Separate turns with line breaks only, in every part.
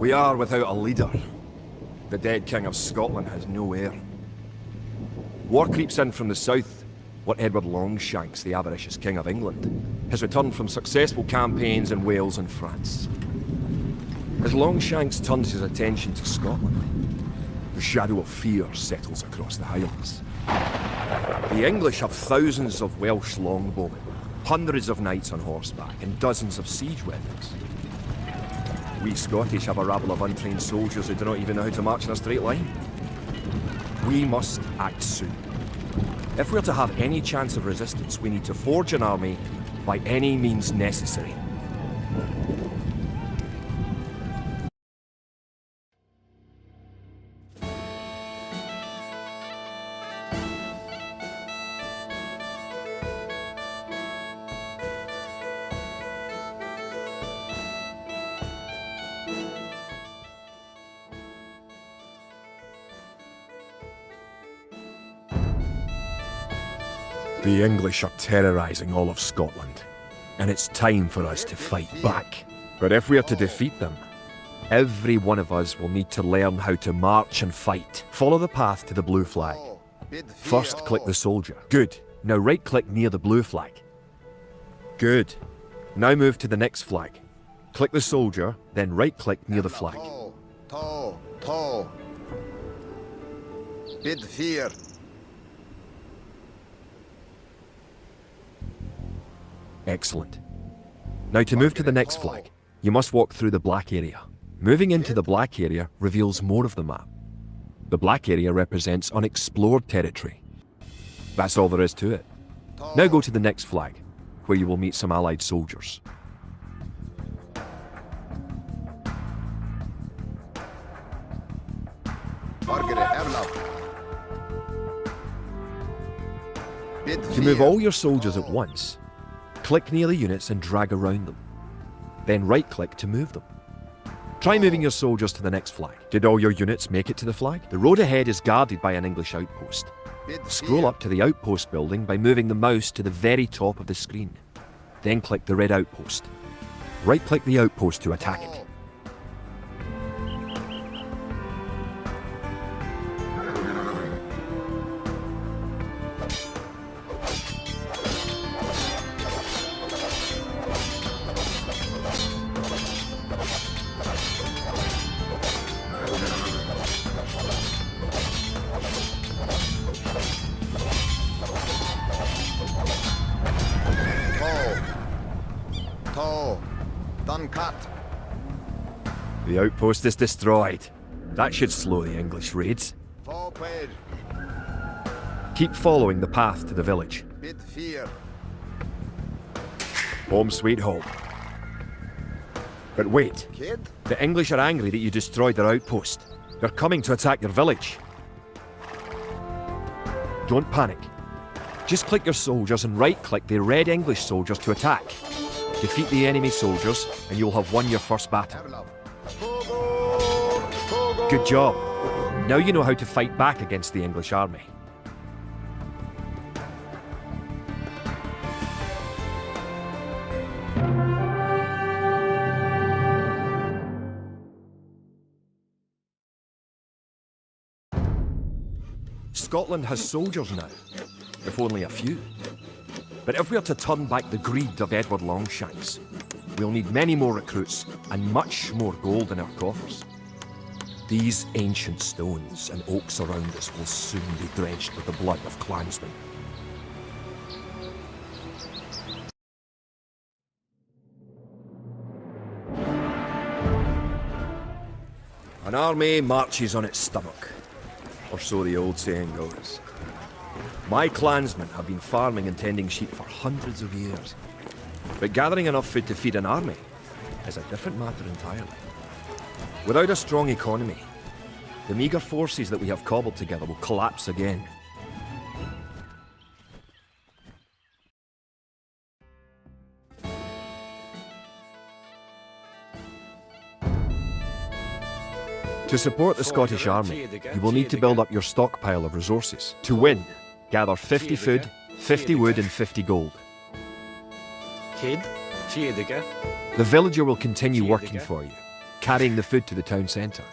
We are without a leader. The dead King of Scotland has no heir. War creeps in from the south, where Edward Longshanks, the avaricious King of England, has returned from successful campaigns in Wales and France. As Longshanks turns his attention to Scotland, the shadow of fear settles across the Highlands. The English have thousands of Welsh longbowmen, hundreds of knights on horseback, and dozens of siege weapons. We Scottish have a rabble of untrained soldiers who do not even know how to march in a straight line. We must act soon. If we're to have any chance of resistance, we need to forge an army by any means necessary. The English are terrorising all of Scotland, and it's time for us to fight back. But if we are to defeat them, every one of us will need to learn how to march and fight. Follow the path to the blue flag. First, click the soldier. Good. Now right-click near the blue flag. Good. Now move to the next flag. Click the soldier, then right-click near the flag.
Bid fear.
Excellent. Now to move to the next flag, you must walk through the black area. Moving into the black area reveals more of the map. The black area represents unexplored territory. That's all there is to it. Now go to the next flag, where you will meet some allied soldiers. To move all your soldiers at once, click near the units and drag around them. Then right-click to move them. Try moving your soldiers to the next flag. Did all your units make it to the flag? The road ahead is guarded by an English outpost. Scroll up to the outpost building by moving the mouse to the very top of the screen. Then click the red outpost. Right-click the outpost to attack it. The outpost is destroyed. That should slow the English raids. Keep following the path to the village. Home sweet home. But wait, the English are angry that you destroyed their outpost. They're coming to attack your village. Don't panic. Just click your soldiers and right-click the red English soldiers to attack. Defeat the enemy soldiers and you'll have won your first battle. Good job. Now you know how to fight back against the English army. Scotland has soldiers now, if only a few. But if we are to turn back the greed of Edward Longshanks, we'll need many more recruits and much more gold in our coffers. These ancient stones and oaks around us will soon be drenched with the blood of clansmen. An army marches on its stomach, or so the old saying goes. My clansmen have been farming and tending sheep for hundreds of years, but gathering enough food to feed an army is a different matter entirely. Without a strong economy, the meagre forces that we have cobbled together will collapse again. To support the Scottish army, you will need to build up your stockpile of resources. To win, gather 50 food, 50 wood and 50 gold. The villager will continue working for you. carrying the food to the town centre.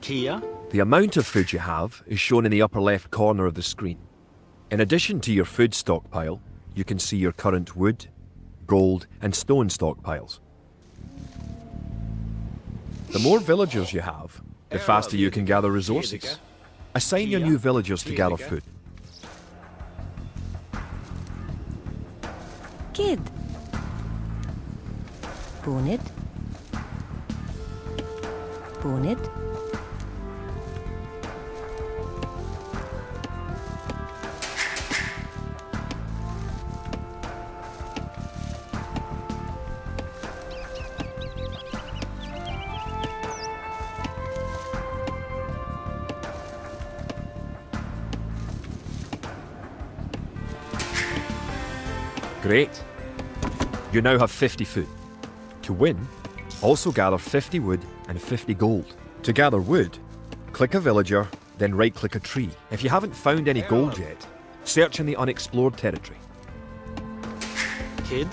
Kia?
The amount of food you have is shown in the upper left corner of the screen. In addition to your food stockpile, you can see your current wood, gold and stone stockpiles. The more villagers you have, the faster you can gather resources. Assign your new villagers to gather food.
Kid. Bonnet. Bonnet.
Great. You now have 50 food. To win, also gather 50 wood and 50 gold. To gather wood, click a villager, then right-click a tree. If you haven't found any gold yet, search in the unexplored territory.
Kid?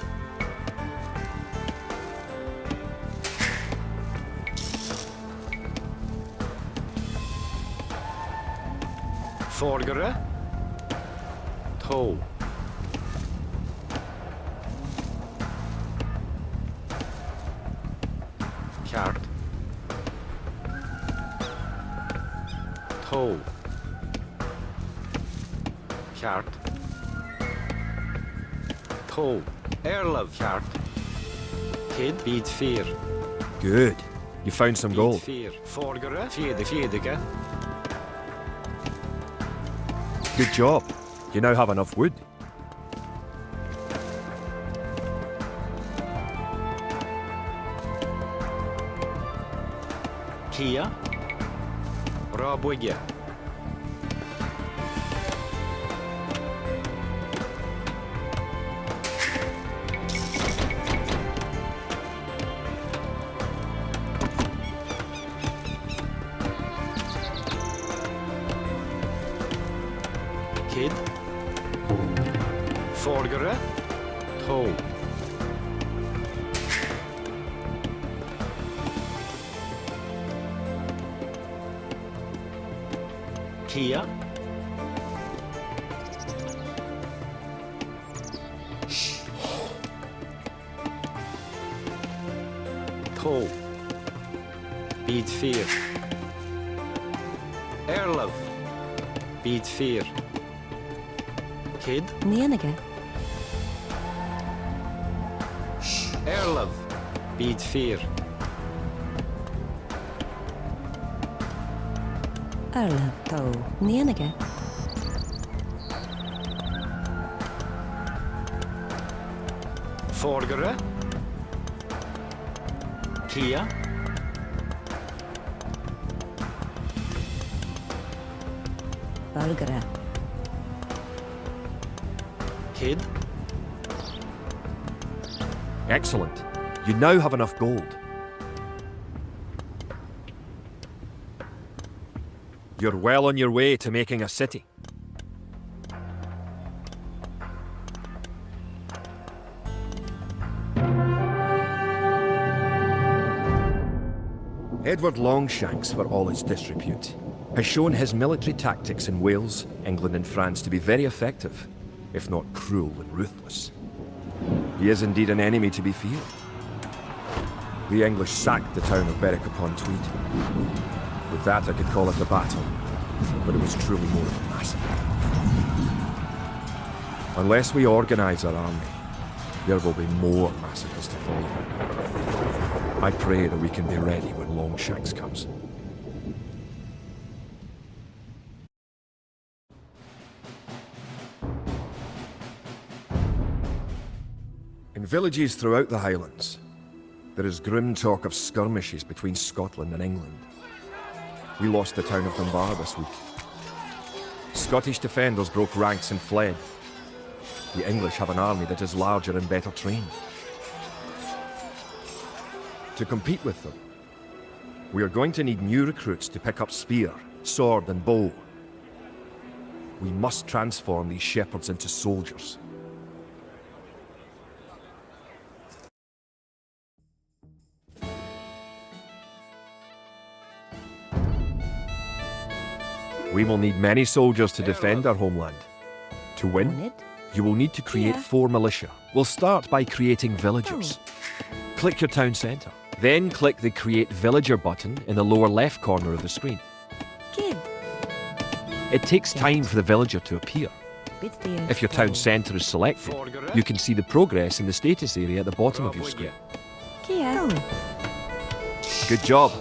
Forgere? Toe. Kart. Toe. Kart. Toe. Erlov kart. Kid beat 4.
Good. You found some gold.
4. Forgere. Fjede.
Good job. You now have enough wood.
Kia. Rabwige. Kid. Forgere. Toe. Kia. Toe. Beat 4. Erlov. Beat 4. Kid.
Menige.
Erlov. Beat 4.
Erle. Toe. Menige.
Forgere. Kia.
Bulgare.
Kid.
Excellent. You now have enough gold. You're well on your way to making a city. Edward Longshanks, for all his disrepute, has shown his military tactics in Wales, England and France to be very effective, if not cruel and ruthless. He is indeed an enemy to be feared. The English sacked the town of Berwick-upon-Tweed. With that I could call it a battle, but it was truly more of a massacre. Unless we organise our army, there will be more massacres to follow. I pray that we can be ready when Longshanks comes. In villages throughout the Highlands, there is grim talk of skirmishes between Scotland and England. We lost the town of Dunbar this week. Scottish defenders broke ranks and fled. The English have an army that is larger and better trained. To compete with them, we are going to need new recruits to pick up spear, sword and bow. We must transform these shepherds into soldiers. We will need many soldiers to defend our homeland. To win,
Bonnet.
you will need to create
Yeah.
4 militia. We'll start by creating villagers. Click your town centre. Then click the Create Villager button in the lower left corner of the screen.
Kid.
It takes time for the villager to appear.
Bit there.
If your town centre is selected, you can see the progress in the status area at the bottom of your screen.
Kia.
Good job.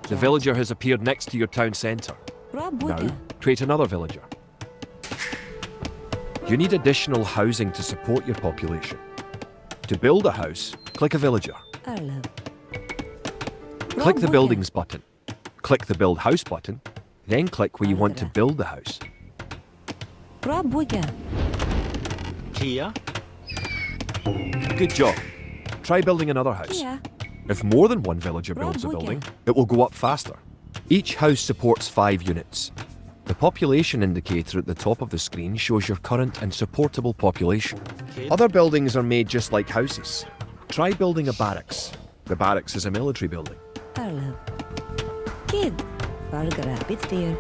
The villager has appeared next to your town centre.
Rob
Now,
Wigger.
create another villager. You need additional housing to support your population. To build a house, click a villager.
Erlev.
Click the Buildings button. Click the Build House button, then click where you want to build the house.
Rob Wigger.
Kia.
Good job. Try building another house.
Kia.
If more than one villager builds a building, it will go up faster. Each house supports 5 units. The population indicator at the top of the screen shows your current and supportable population.
Kid.
Other buildings are made just like houses. Try building a barracks. The barracks is a military building.
Erlev. Kid. Bargara. Bit there.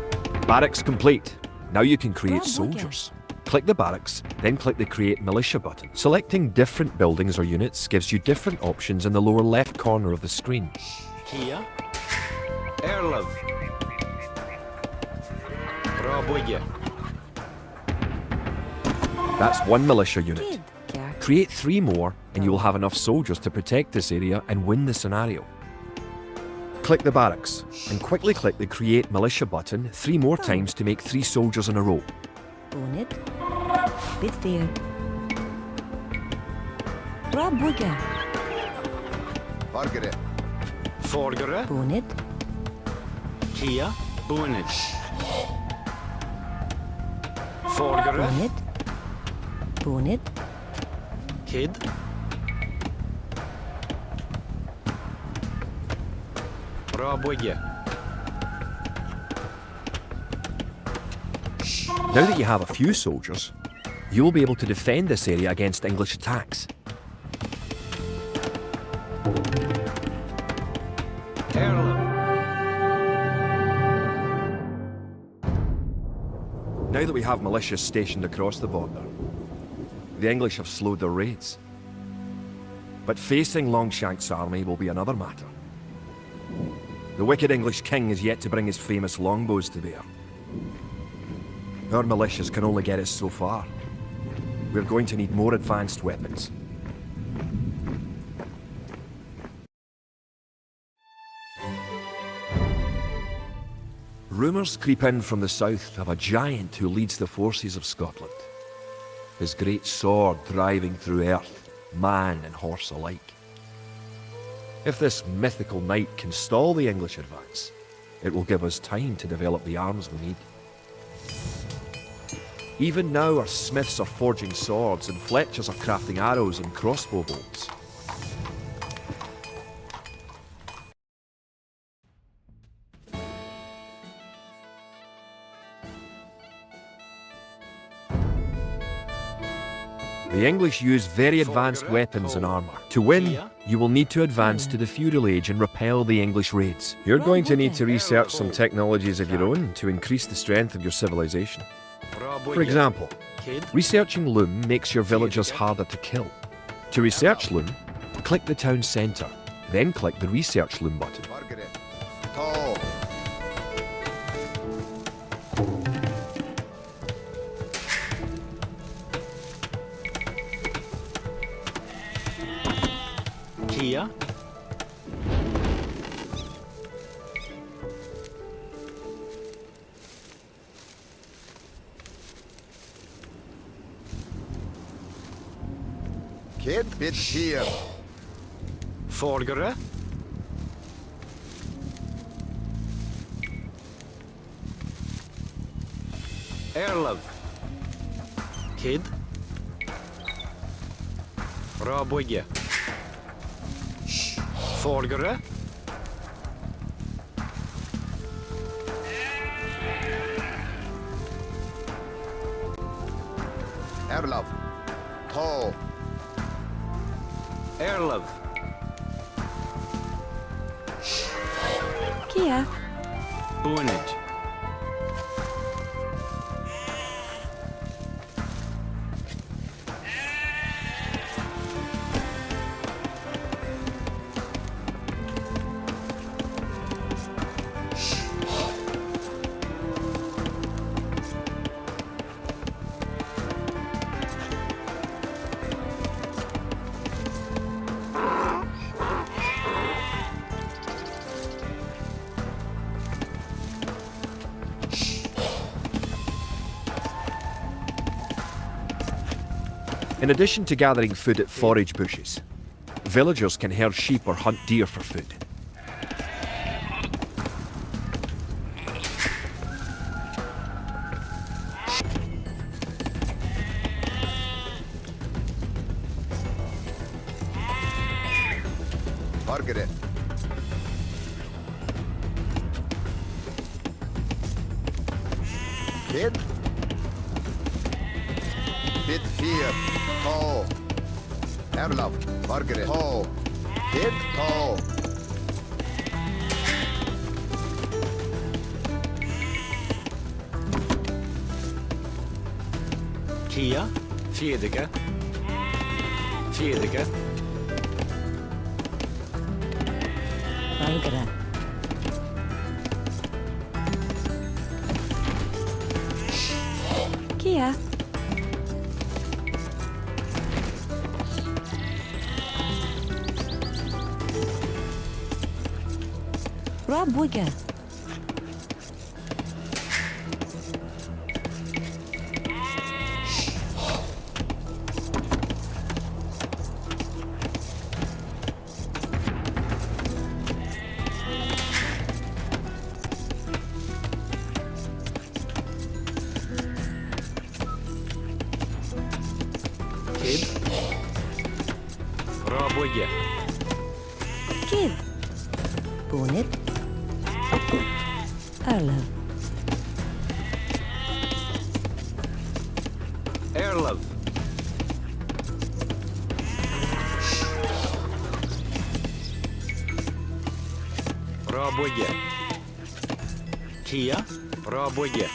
Barracks complete. Now you can create
Rob Wigger.
soldiers. Click the barracks, then click the Create Militia button. Selecting different buildings or units gives you different options in the lower left corner of the screen.
Kia. Erlev. Rob Wigger.
That's 1 militia unit.
Kid. Kia.
Create 3 more and you will have enough soldiers to protect this area and win the scenario. Click the barracks and quickly click the Create Militia button 3 more times to make 3 soldiers in a row.
Bonnet. Bit there. Rob Wigger.
Margaret.
Forgere.
Bonnet.
Kia. Bonnet. Forgere.
Bonnet. Bonnet.
Kid. Rob Wigger.
Now that you have a few soldiers, you will be able to defend this area against English attacks.
Erlev.
Now that we have militias stationed across the border, the English have slowed their raids. But facing Longshank's army will be another matter. The wicked English king is yet to bring his famous longbows to bear. Our militias can only get us so far. We're going to need more advanced weapons. Rumours creep in from the south of a giant who leads the forces of Scotland. His great sword driving through earth, man and horse alike. If this mythical knight can stall the English advance, it will give us time to develop the arms we need. Even now our smiths are forging swords and fletchers are crafting arrows and crossbow bolts. The English use very advanced weapons and armour. To win, you will need to advance to the feudal age and repel the English raids. You're going to need to research some technologies of your own to increase the strength of your civilization.
Rob
For
Wigger.
example,
Kid.
researching loom makes your villagers harder to kill. To research loom, click the town centre, then click the Research Loom button.
Margaret. Tall.
Kia.
Kid. Bid here.
Forgere. Erlov. Kid. Raboye. Folgere.
Erlov. To.
Erlov.
Kia.
Bunage.
In addition to gathering food at forage bushes, villagers can herd sheep or hunt deer for food.
Margaret. Kid. Bid fear. To. Erlov. Margaret. To. Kid. To.
Kia. Fedeke. Fedeke.
Valgara. Kia. Raboye.
Kid. Raboye.
Kid. Bunit. Erlov.
Erlov. Raboye. Kia. Raboye.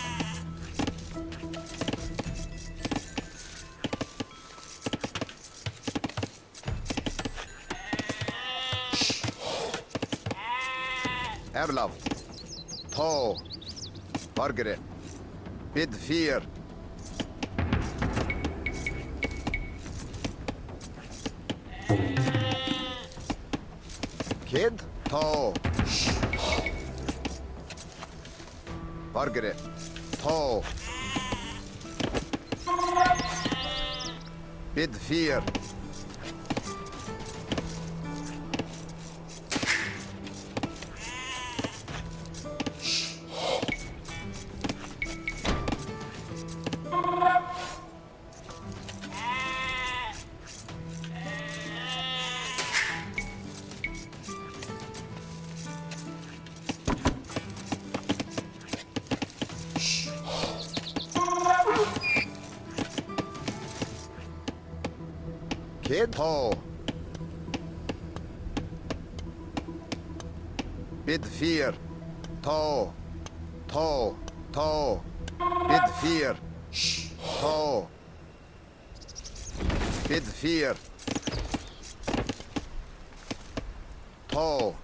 Erlov. To. Margaret. Bid fear. Kid. To. Margaret. To. Bid fear. Kid. To. Bid fear. To. To. To. Bid fear. To. Bid fear. To.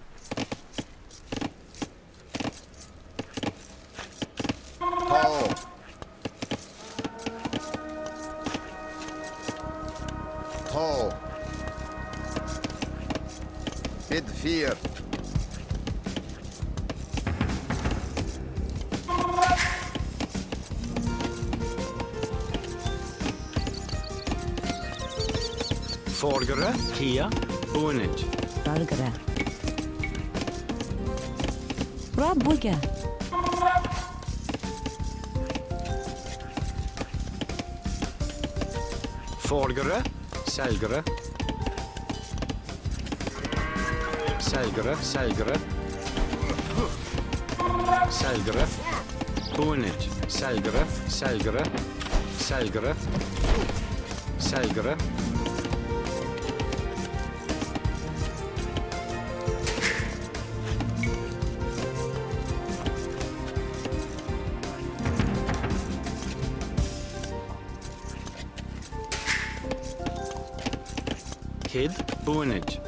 To. To. Bid fear.
Folgere. Kia. Bunage.
Valgara. Raboye.
Forgere, selgere. Selgere, selgere. Selgere. Boonage, selgere, selgere. Selgere. Selgere. Kid, boonage.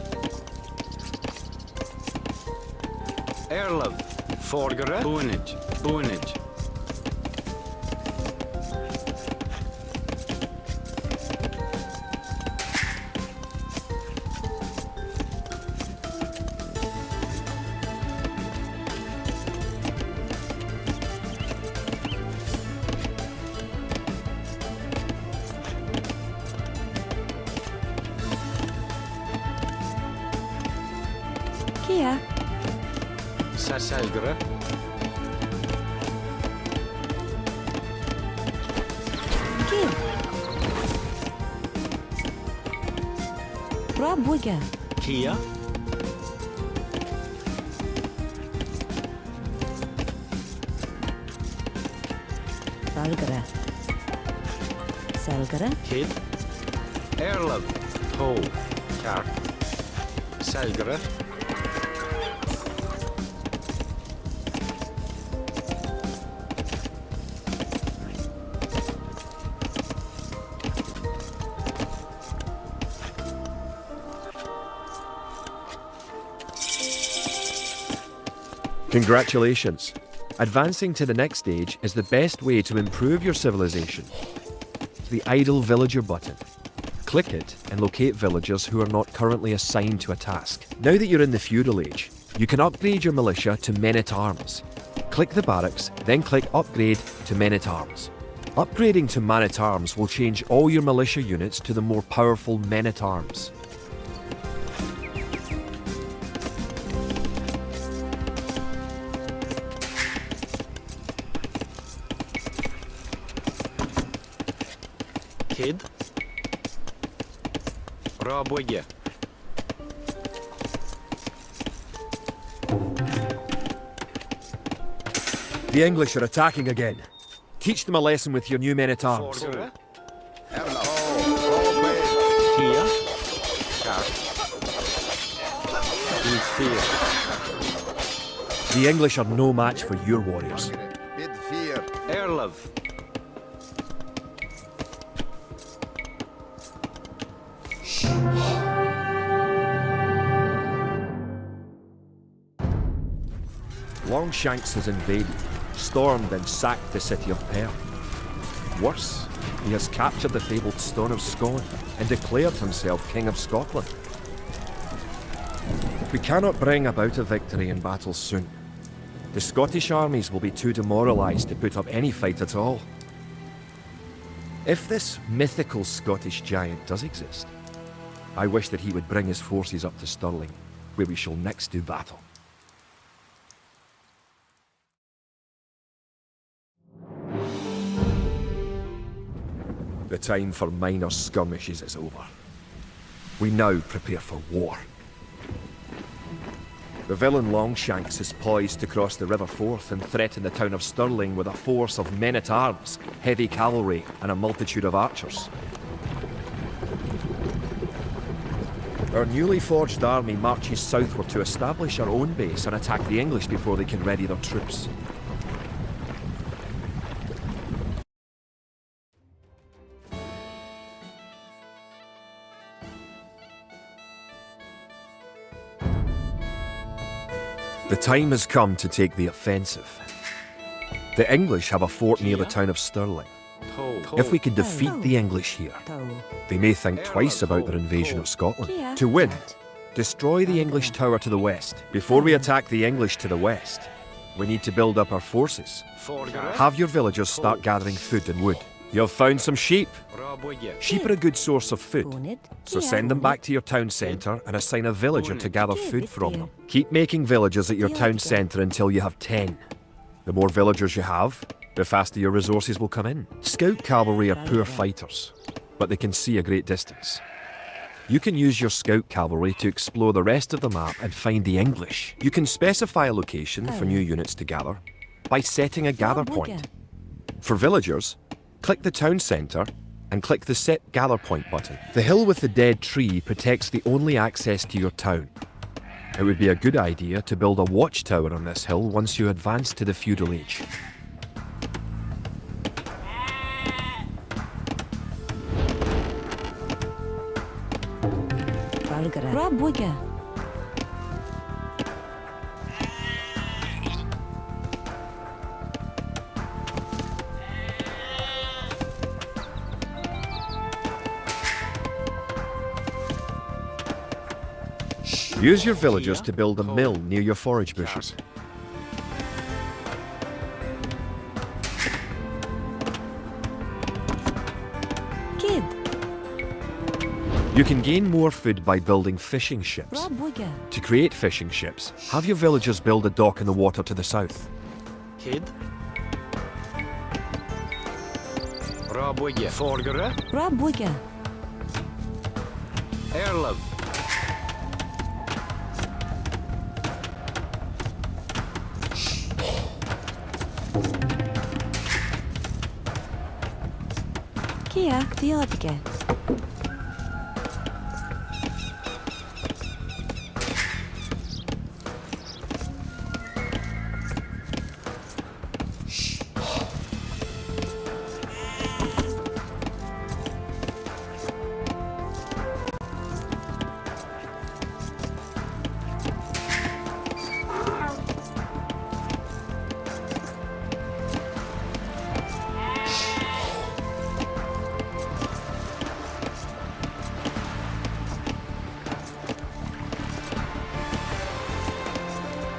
Erlov, forgere, boonage, boonage.
Kia.
Selgere.
Kid. Rabuga.
Kia,
Salgara. Salgara.
kid. Erlov, ho, kar. Selgere.
Congratulations! Advancing to the next stage is the best way to improve your civilization. The idle villager button. Click it and locate villagers who are not currently assigned to a task. Now that you're in the feudal age, you can upgrade your militia to men-at-arms. Click the barracks, then click Upgrade to Men-at-Arms. Upgrading to Man-at-Arms will change all your militia units to the more powerful Men-at-Arms.
Kid. Raboye.
The English are attacking again. Teach them a lesson with your new men-at-arms.
Forgere.
Erla ho, way.
Kia, kar. Fear.
The English are no match for your warriors.
Bid fear.
Erlov.
Longshanks has invaded, stormed and sacked the city of Perth. Worse, he has captured the fabled Stone of Scone and declared himself King of Scotland. If we cannot bring about a victory in battle soon, the Scottish armies will be too demoralised to put up any fight at all. If this mythical Scottish giant does exist, I wish that he would bring his forces up to Stirling, where we shall next do battle. The time for minor skirmishes is over. We now prepare for war. The villain Longshanks is poised to cross the River Forth and threaten the town of Stirling with a force of men-at-arms, heavy cavalry, and a multitude of archers. Our newly forged army marches southward to establish our own base and attack the English before they can ready their troops. The time has come to take the offensive. The English have a fort near the town of Stirling. If we can defeat the English here, they may think twice about their invasion of Scotland. To win, destroy the English tower to the west. Before we attack the English to the west, we need to build up our forces. Have your villagers start gathering food and wood. You've found some sheep. Sheep are a good source of food, so send them back to your town centre and assign a villager to gather food from them. Keep making villagers at your town centre until you have 10. The more villagers you have, the faster your resources will come in. Scout cavalry are poor fighters. but they can see a great distance. You can use your scout cavalry to explore the rest of the map and find the English. You can specify a location for new units to gather by setting a gather point. For villagers, click the town centre and click the Set Gather Point button. The hill with the dead tree protects the only access to your town. It would be a good idea to build a watchtower on this hill once you advance to the feudal age. Use your villagers to build a mill near your forage bushes.
Kid.
You can gain more food by building fishing ships. To create fishing ships, have your villagers build a dock in the water to the south.
Kid. Raboye. Forgere.
Raboga.
Erlov.
Kia, diadige.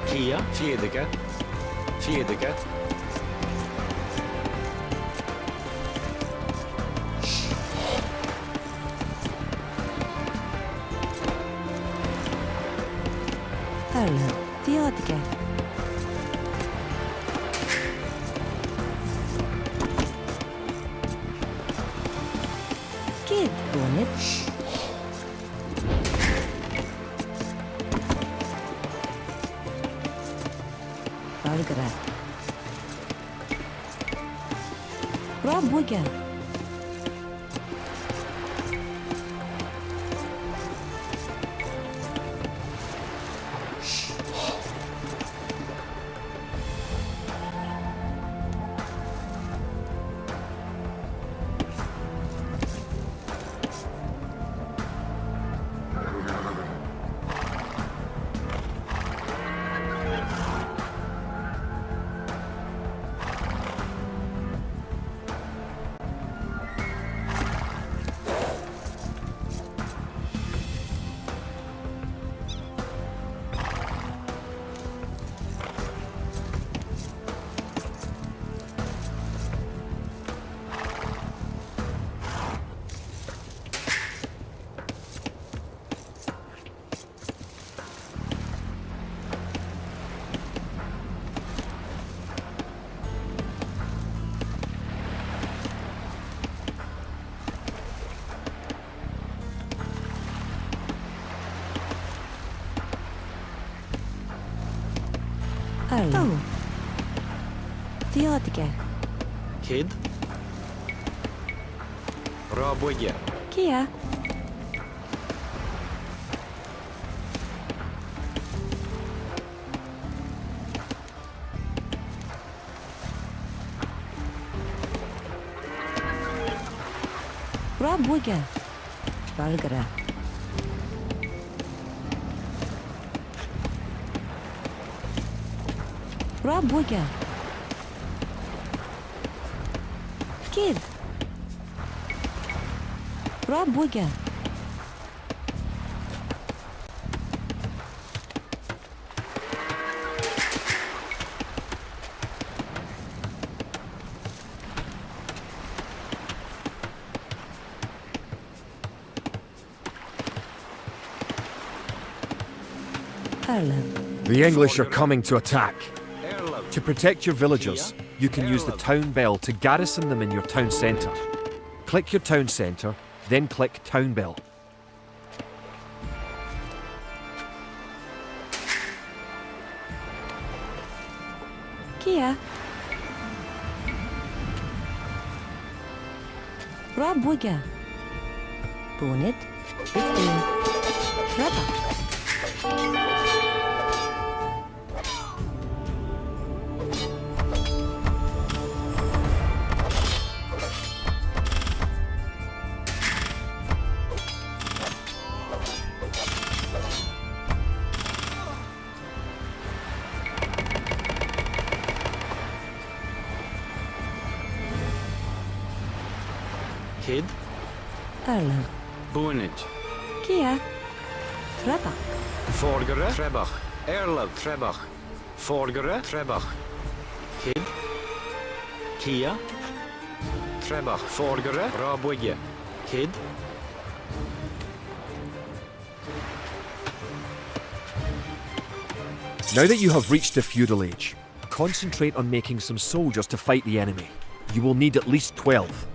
Kia. Fjedige. Fjedige.
Hello, diadige. Kid, bonnet. Valgara. Raboga. Oh. Diadige.
Kid. Raboye.
Kia. Raboga. Valgara. Raboga. Kid. Raboga.
The English are coming to attack.
Erlov.
To protect your villagers, you can use the town bell to garrison them in your town centre. Click your town centre Then click Town Bell.
Kia. Rabwiga. Bonnet. 15. Rabba.
Kid.
Erlang.
Boonage.
Kia. Rabba.
Vorgere. Trebach. Erlov. Trebach. Vorgere. Trebach. Kid. Kia. Trebach. Vorgere. Rabwige. Kid.
Now that you have reached the feudal age, concentrate on making some soldiers to fight the enemy. You will need at least 12.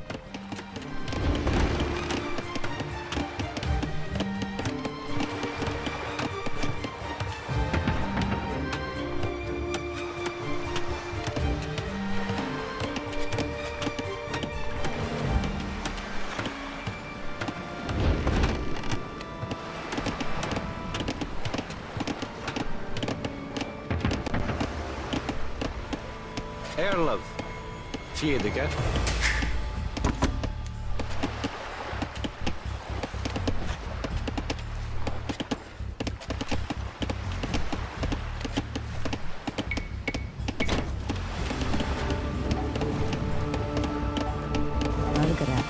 Erlov. Fiedige.
Valgara.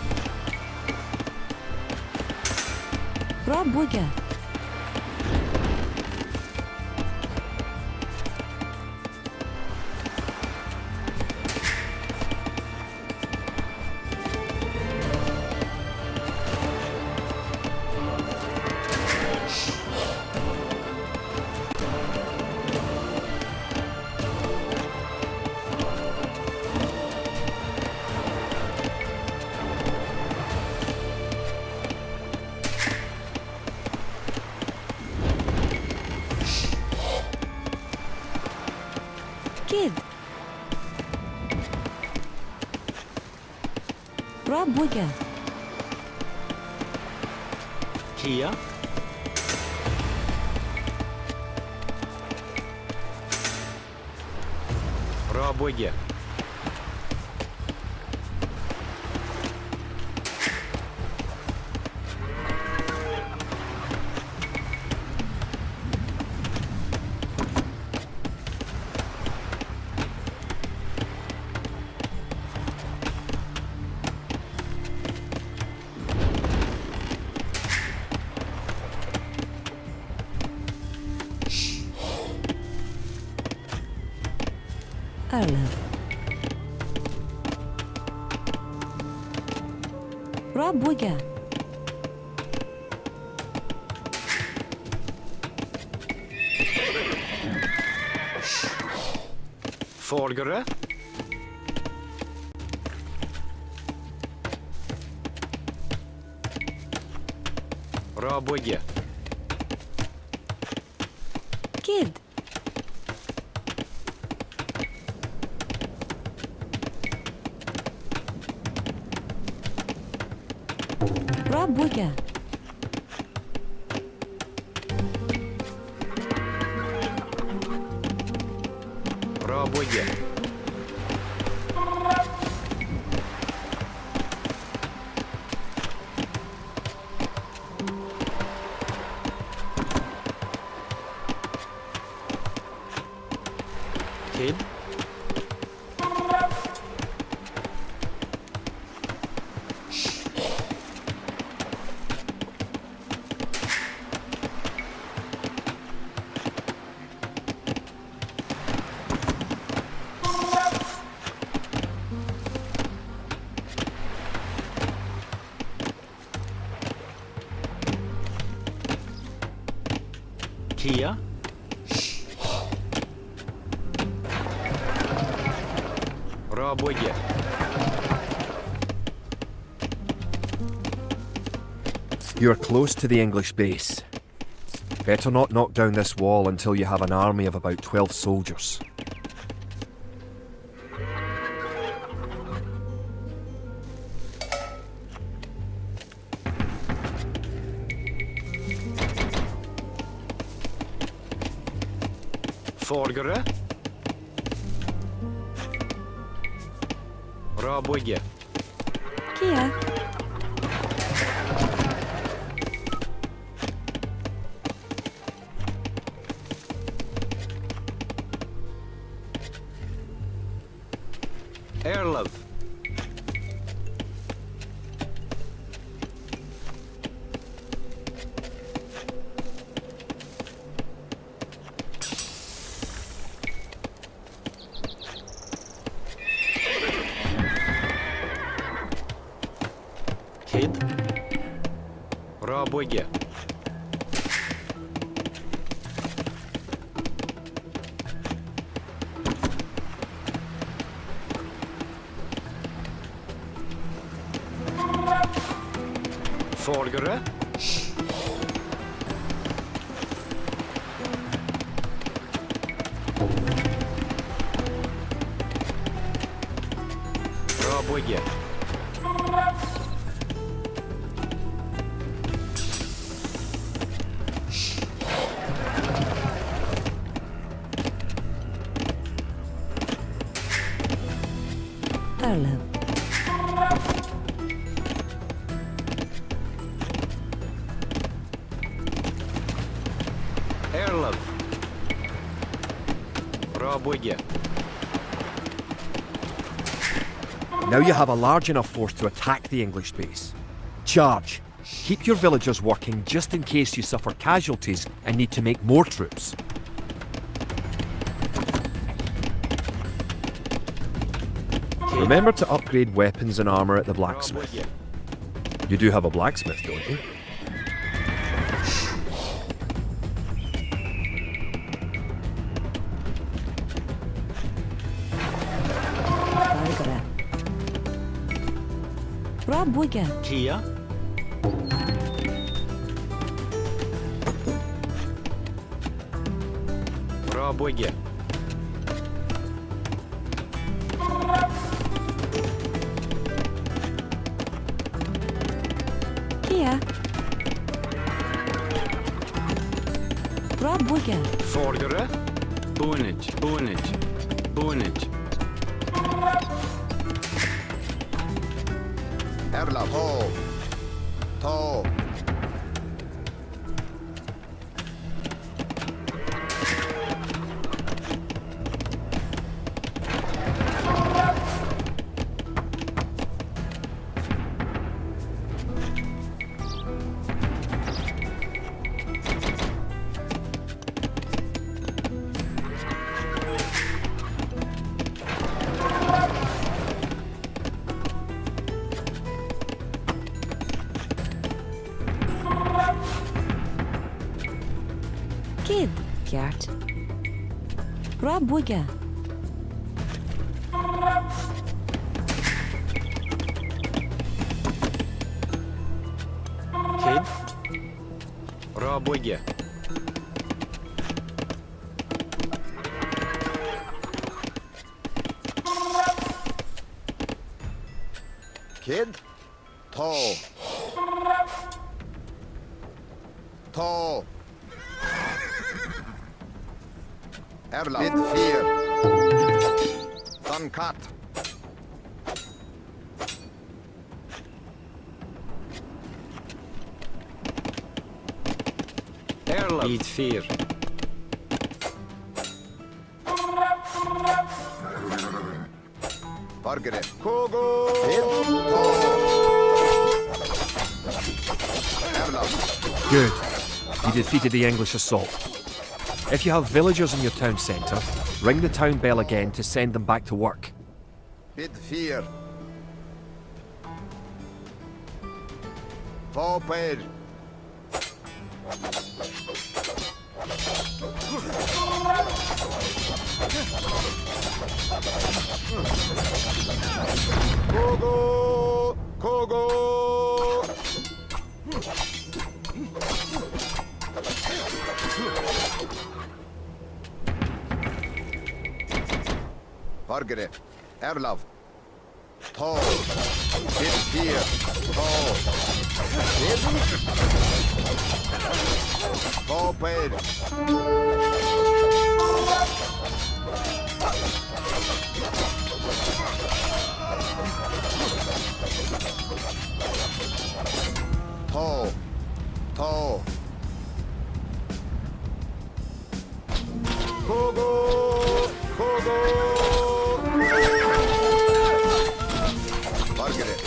Rabwiga. Kid. Rabwiga.
Kia. Rabwige.
Erlang. Rabwiga.
Vorgere. Rabwige.
Kid. Rabwiga.
Rabwige. Kid. Kia. Rabwige.
You're close to the English base. Better not knock down this wall until you have an army of about 12 soldiers.
Folgere. Rabwigge.
Kia.
Erlov. Kid. Rabwigge. Folgere. Rabwigge.
Arlev.
Erlov. Rabwigge.
Now you have a large enough force to attack the English base. Charge! Keep your villagers working just in case you suffer casualties and need to make more troops. Remember to upgrade weapons and armour at the blacksmith.
Rabwigge.
You do have a blacksmith, don't you?
Folgere. Rabwigge.
Kia. Rabwigge.
Kia. Rabwigge.
Folgere. Boonage. Boonage. Boonage.
Erla ho. To.
Kid. Gert. Rabwigge.
Kid. Rabwigge.
Kid. To. To. Erla. Mit 4. Dann cut.
Erlov. Bit 4.
Folgere. Kogo. Kid. To. Erla.
Good. You defeated the English assault. If you have villagers in your town centre, ring the town bell again to send them back to work.
Bit 4. Forward. Kogo. Kogo. Margaret. Erlav. Tall. Bid fear. Tall. Bid. Tall paid. Tall. Tall. Kogo! Kogo! Margaret.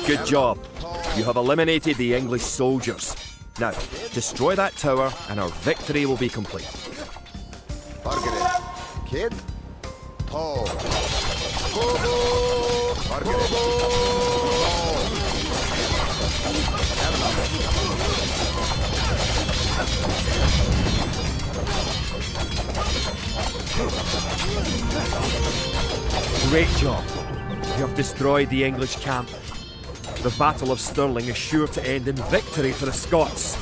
Good job. You have eliminated the English soldiers. Now, destroy that tower and our victory will be complete.
Margaret. Kid. Tall. Kogo! Margaret. Tall.
Great job. You have destroyed the English camp. The Battle of Stirling is sure to end in victory for the Scots.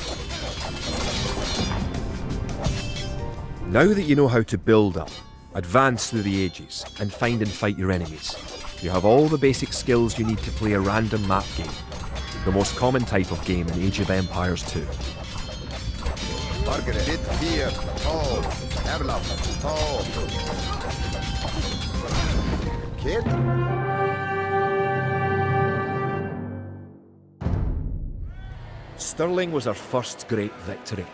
Now that you know how to build up, advance through the ages, and find and fight your enemies, you have all the basic skills you need to play a random map game, the most common type of game in Age of Empires 2.
Margaret. Bid fear. Tall. Erlav. Tall. Kid.
Stirling was our first great victory.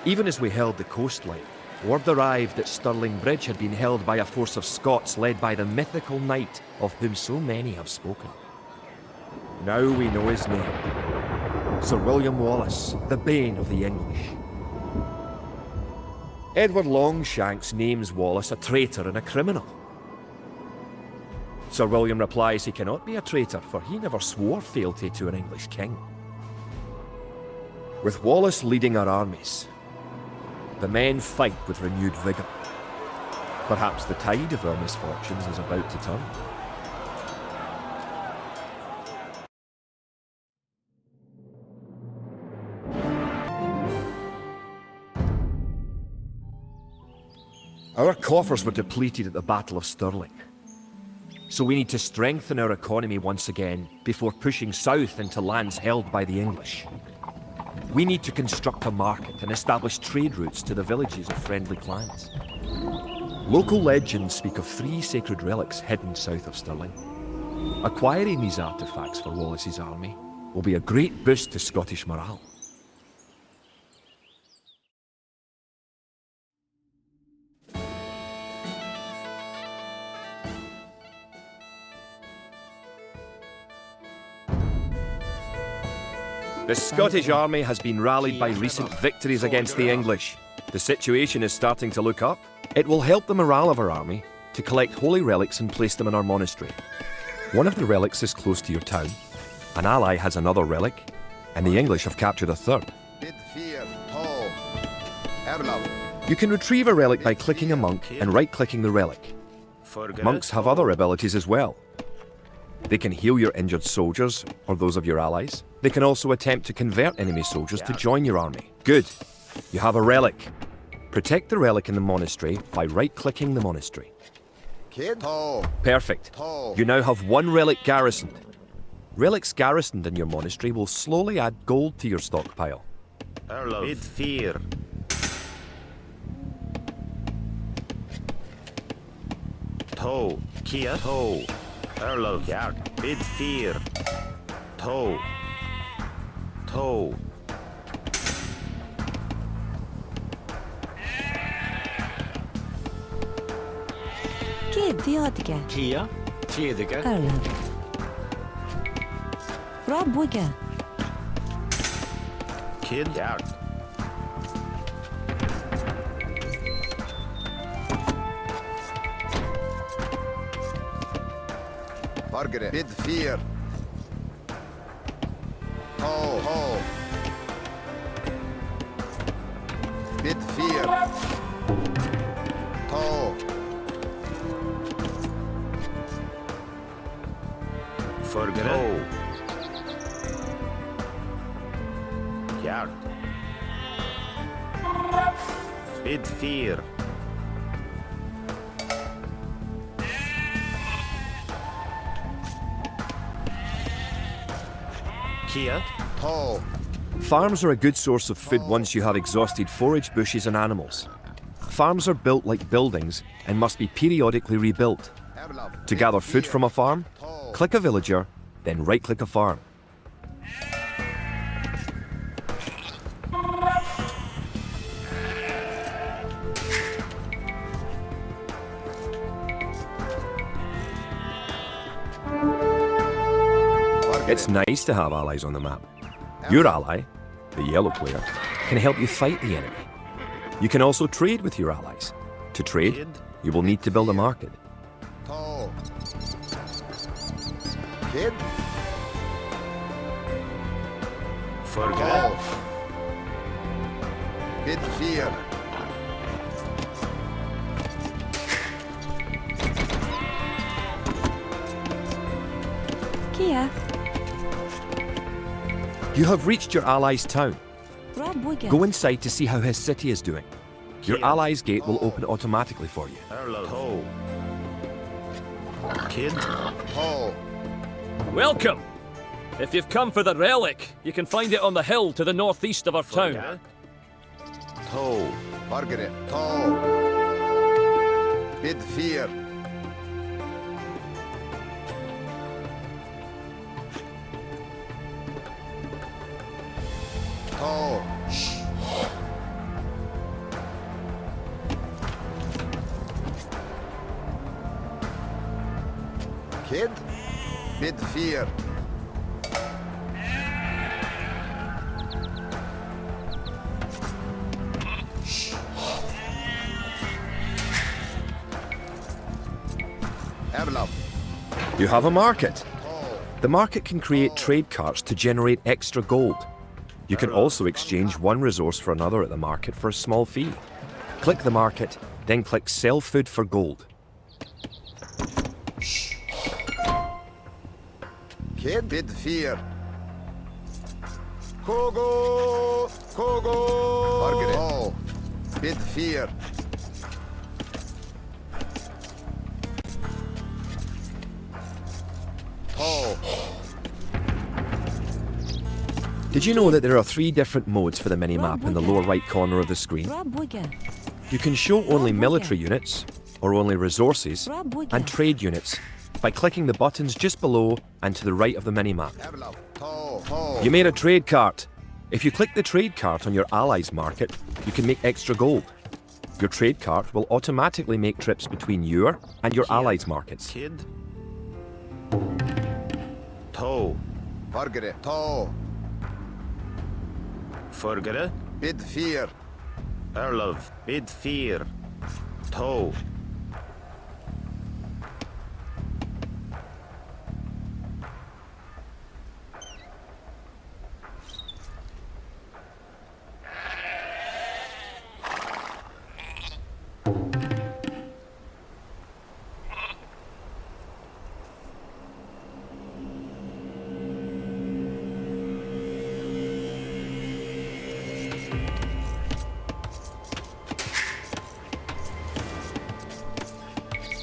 Even as we held the coastline, word arrived that Stirling Bridge had been held by a force of Scots led by the mythical knight of whom so many have spoken. Now we know his name. Sir William Wallace, the bane of the English. Edward Longshanks names Wallace a traitor and a criminal. Sir William replies he cannot be a traitor, for he never swore fealty to an English king. With Wallace leading our armies, the men fight with renewed vigour. Perhaps the tide of our misfortunes is about to turn. Our coffers were depleted at the Battle of Stirling. So we need to strengthen our economy once again before pushing south into lands held by the English. We need to construct a market and establish trade routes to the villages of friendly clans. Local legends speak of 3 sacred relics hidden south of Stirling. Acquiring these artefacts for Wallace's army will be a great boost to Scottish morale. The Scottish army has been rallied by recent victories against the English. The situation is starting to look up. It will help the morale of our army to collect holy relics and place them in our monastery. One of the relics is close to your town. An ally has another relic, and the English have captured a third.
Bid fear. Tall. Erlav.
You can retrieve a relic by clicking a monk and right-clicking the relic. Monks have other abilities as well. They can heal your injured soldiers, or those of your allies. They can also attempt to convert enemy soldiers to join your army. Good. You have a relic. Protect the relic in the monastery by right-clicking the monastery.
Kid. Tall.
Perfect.
Tall.
You now have 1 relic garrisoned. Relics garrisoned in your monastery will slowly add gold to your stockpile.
Bid fear. Toe. Kia. Toe. Erlov. Bid fear. Toe. Toe.
Kid diodga.
Kia. Tiediga.
Erlav. Rob Wigga.
Kid.
Margaret. Bid fear. Tall. Tall. Bid fear. Tall.
Forget. Bid fear. Kia.
To.
Farms are a good source of food once you have exhausted forage, bushes and animals. Farms are built like buildings and must be periodically rebuilt. To gather food from a farm, click a villager, then right-click a farm. It's nice to have allies on the map. Your ally, the yellow player, can help you fight the enemy. You can also trade with your allies. To trade, you will need to build a market.
To. Kid.
Forget.
Bid 4.
Kia.
You have reached your ally's town.
Rob Wigan.
Go inside to see how his city is doing. Your
Kia.
ally's gate will open automatically for you.
To. Kid.
To.
Welcome! If you've come for the relic, you can find it on the hill to the northeast of our town.
To.
Margaret. To. Bid 4. To. Kid. Bid 4. Erlab.
You have a market. The market can create trade carts to generate extra gold. You can also exchange one resource for another at the market for a small fee. Click the market, then click Sell Food for Gold.
Kid. Bid 4. Kogo. Kogo. Margaret. To. Bid 4. To.
Did you know that there are 3 different modes for the minimap in the lower right corner of the screen?
Rob Wigan.
You can show only military units, or only resources,
Rob Wigan.
and trade units by clicking the buttons just below and to the right of the minimap.
Erlab. To.
You made a trade cart. If you click the trade cart on your allies' market, you can make extra gold. Your trade cart will automatically make trips between your and your allies' markets.
Kid. To.
Margaret. To.
Forget.
Bid 4.
Erlov. Bid 4. To.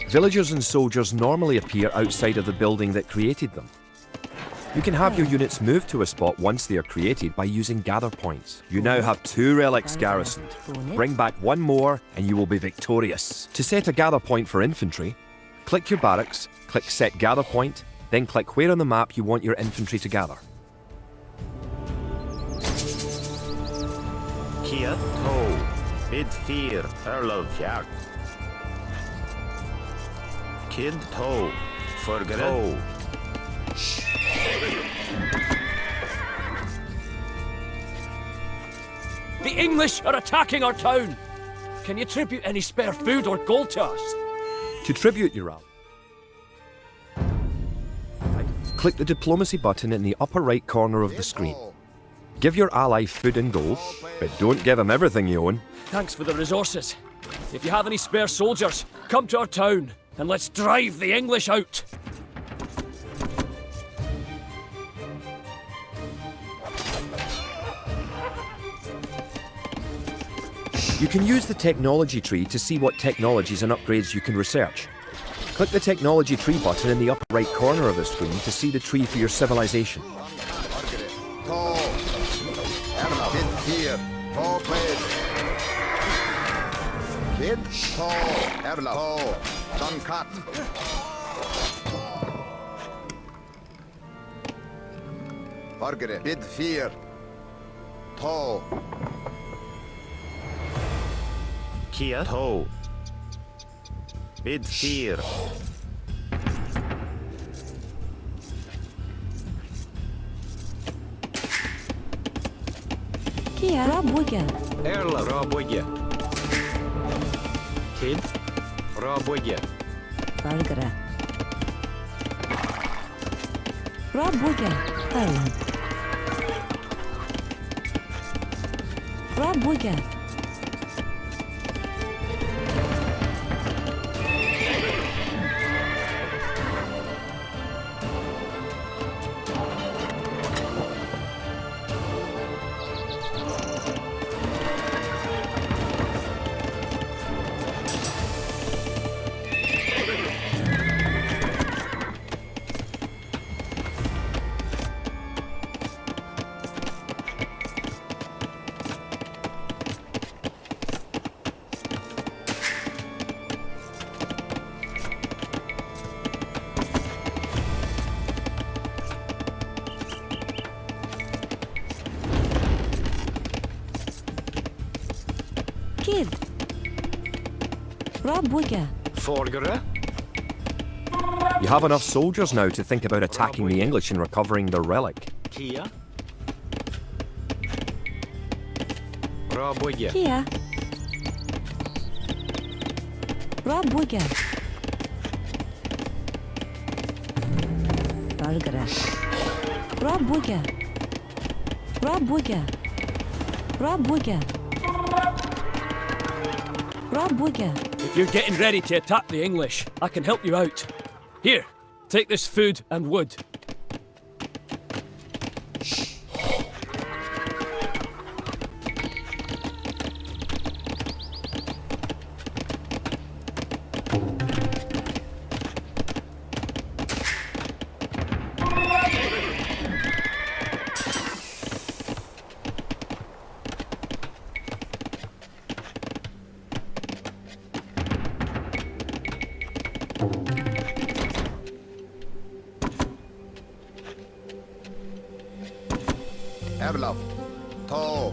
Villagers and soldiers normally appear outside of the building that created them. You can have your units move to a spot once they are created by using gather points. You now have 2 relics garrisoned. Bring back 1 more and you will be victorious. To set a gather point for infantry, click your barracks, click Set Gather Point, then click where on the map you want your infantry to gather.
Kia. To. Bid 4. Erlov. Jakt. Kid. To. Forget. To.
The English are attacking our town! Can you tribute any spare food or gold to us?
To tribute your ally, click the diplomacy button in the upper right corner of the screen. Give your ally food and gold, but don't give him everything you own.
Thanks for the resources. If you have any spare soldiers, come to our town and let's drive the English out.
You can use the technology tree to see what technologies and upgrades you can research. Click the technology tree button in the upper right corner of the screen to see the tree for your civilization.
Tall. Erlab. Kid here. Tall blade. Kid. Tall. Erlab. Tall. Sun cut. Bargere. Bid fear. Tall.
Kia. Toe. Bid fear.
Kia Rabuga.
Erla. Raboye. Kid. Raboye.
Valgara. Rabuga. Erland. Rabuga. Kid. Rabuga.
Forgere.
You have enough soldiers now to think about attacking the English and recovering their relic.
Kia. Raboye.
Kia. Rabuga. Valgara. Rabuga. Rabuga. Rabuga. Rabuga.
If you're getting ready to attack the English, I can help you out. Here, take this food and wood.
Erlab. Tall.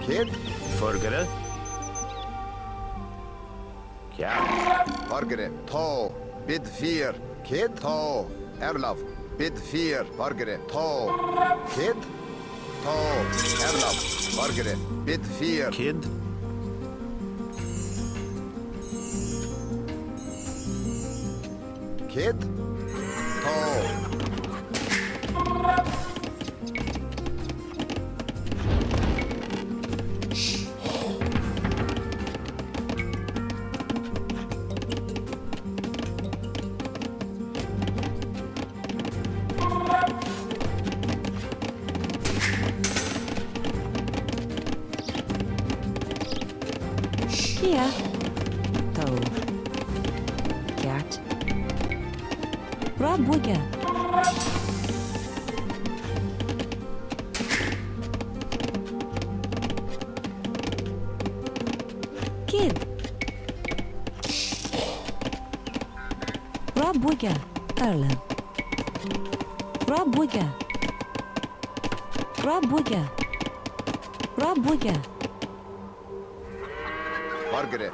Kid.
Forgere. Kia.
Bargere. Tall. Bid fear. Kid. Tall. Erlab. Bid fear. Bargere. Tall. Kid. Tall. Erlab. Bargere. Bid fear.
Kid.
Kid. Tall.
Kia. Toe. Gert. Rabuga. Kid. Rabuga. Erlen. Rabwiga. Rabwiga. Rabwiga.
Margaret.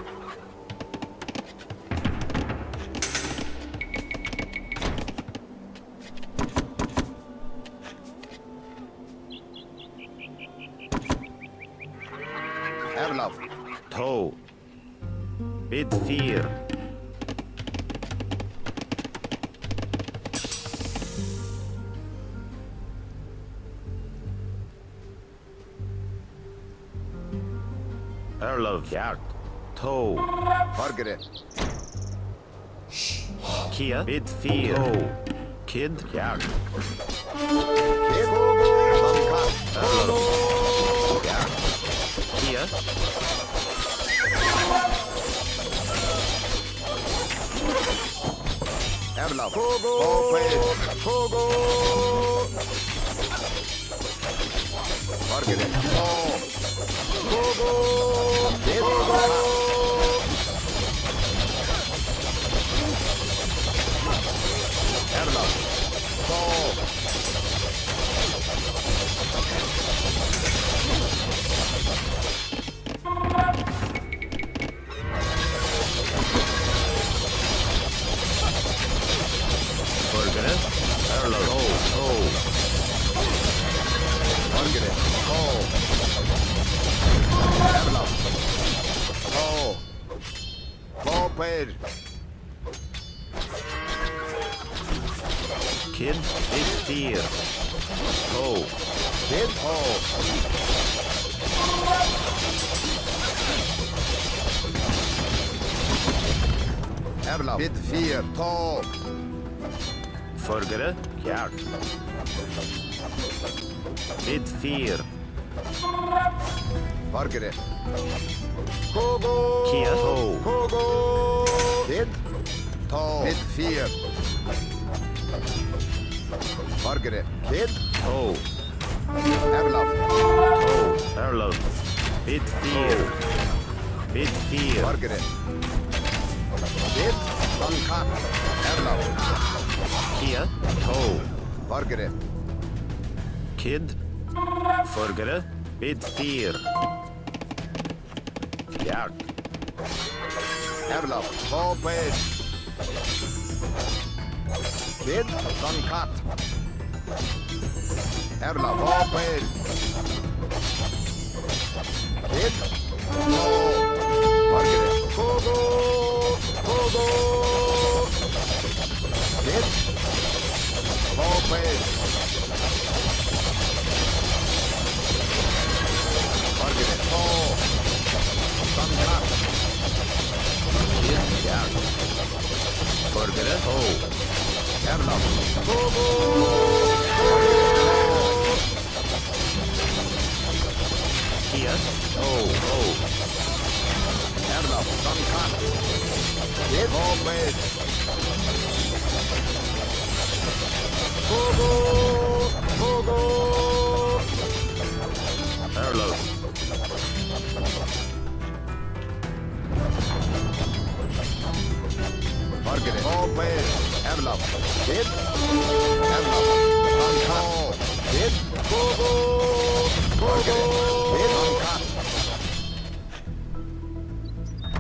Erlov.
Toe. Bid 4. Erlov. Jart. Toe.
Margaret.
Kia. Bid 4. Toe. Kid. Jart. Erlov. Jart. Kia.
Erlov. Togo. Margaret. Togo. Erlov.
Margaret. Erlov. Toe.
Margaret. Erlov. Ped.
Kid. Bid 4. Toe.
Kid. Erlov. Bid 4. Tall.
Forgere. Jart. Bid 4.
Margaret. Kogo.
Kia. Toe.
Kogo. Kid. Tall. Bid 4. Margaret. Kid.
Toe.
Erlov.
Toe. Erlov. Bid 4. Bid 4.
Margaret. Kid. Uncut. Erlov.
Kia. Toe.
Margaret.
Kid. Forgere. Bid 4. Jart.
Erlov. Ped. Kid. Uncut. Erlov. Ped. Kid. Margaret. Kogo. Kid. Ped. Margaret. Uncut.
Kid. Jart. Forgere. Toe.
Erlov. Kogo.
Kia. Toe. Toe.
Erlov. Uncut. Kid. Ped. Kogo.
Erlov.
Margaret. Ped. Erlov. Kid. Erlov. Uncut. Kid. Kogo. Margaret. Kid. Uncut.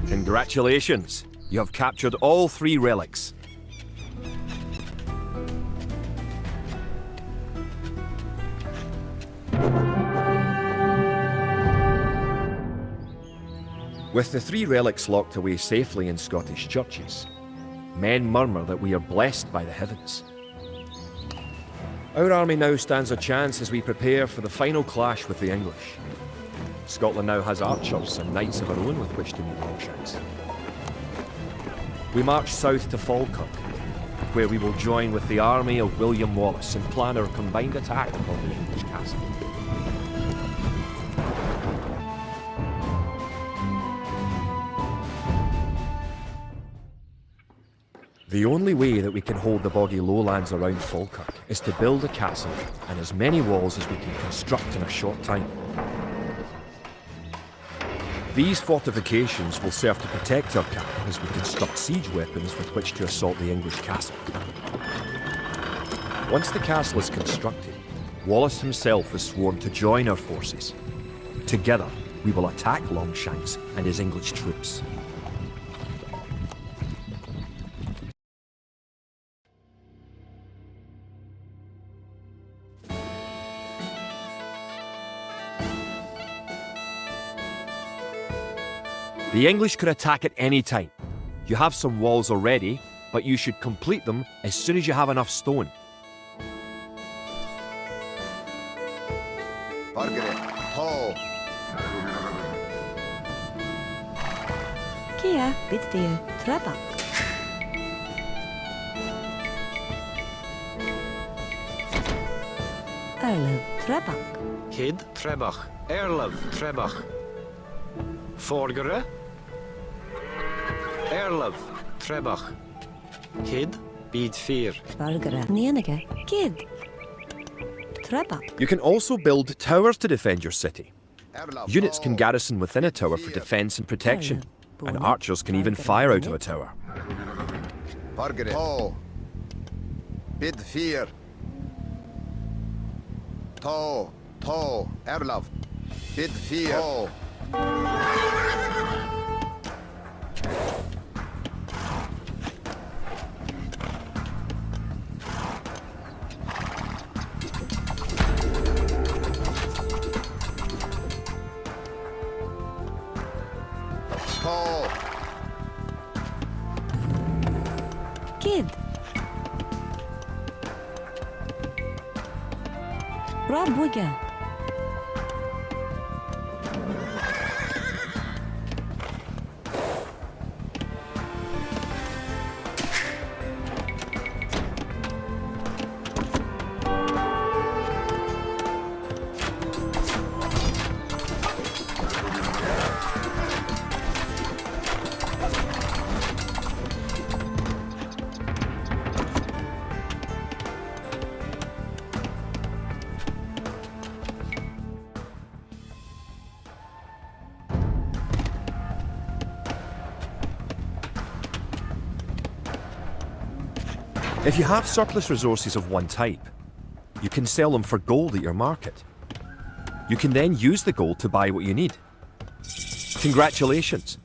Congratulations! You have captured all 3 relics. With the 3 relics locked away safely in Scottish churches, men murmur that we are blessed by the heavens. Our army now stands a chance as we prepare for the final clash with the English. Scotland now has archers and knights of her own with which to meet Longshanks. We march south to Falkirk, where we will join with the army of William Wallace and plan our combined attack upon the English castle. The only way that we can hold the boggy lowlands around Falkirk is to build a castle and as many walls as we can construct in a short time. These fortifications will serve to protect our camp as we construct siege weapons with which to assault the English castle. Once the castle is constructed, Wallace himself is sworn to join our forces. Together, we will attack Longshanks and his English troops. The English could attack at any time. You have some walls already, but you should complete them as soon as you have enough stone.
Bargere, Tall,
Kia, Biddir, Trebak. Erlev, Trebak.
Kid Trebach, Erlev Trebach. Forgere. Erlev Trebach. Kid Bid 4.
Bargere, Nienige, Kid. Trebak.
You can also build towers to defend your city.
Erlaf,
Units can
Tall,
garrison within a tower for defense and protection, and archers can even fire out of a tower.
Bargere, Tall, Bid 4. Tall, Erlaf, Bid 4. Tall. Tall,
Kid. Rabwiga.
If you have surplus resources of one type, you can sell them for gold at your market. You can then use the gold to buy what you need. Congratulations!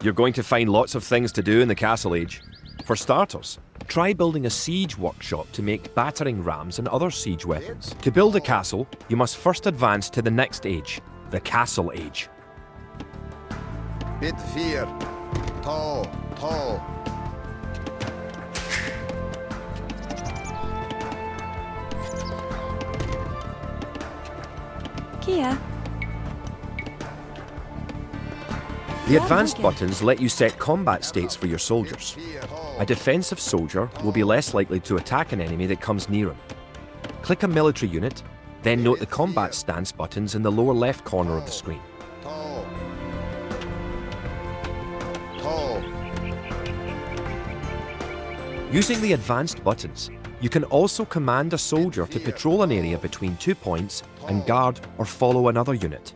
You're going to find lots of things to do in the Castle Age. For starters, try building a siege workshop to make battering rams and other siege weapons. To build a castle, you must first advance to the next age, the Castle Age.
Bid 4. Tall.
Kia.
The advanced buttons let you set combat states for your soldiers. A defensive soldier will be less likely to attack an enemy that comes near him. Click a military unit, then note the combat stance buttons in the lower left corner of the screen.
Tall.
Using the advanced buttons, you can also command a soldier to patrol an area between 2 points and guard or follow another unit.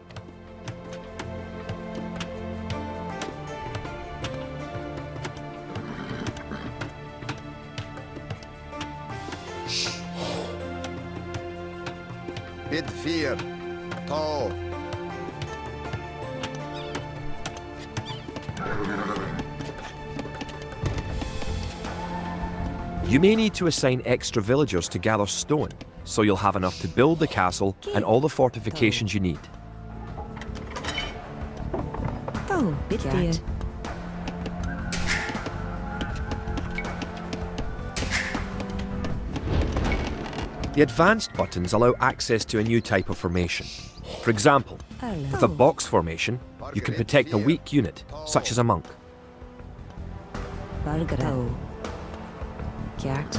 Bid 4. Tall.
You may need to assign extra villagers to gather stone, so you'll have enough to build the castle and all the fortifications you need.
Oh, Biddir.
The advanced buttons allow access to a new type of formation. For example, with a box formation, you can protect a weak unit, such as a monk.
Bargere. Gjert.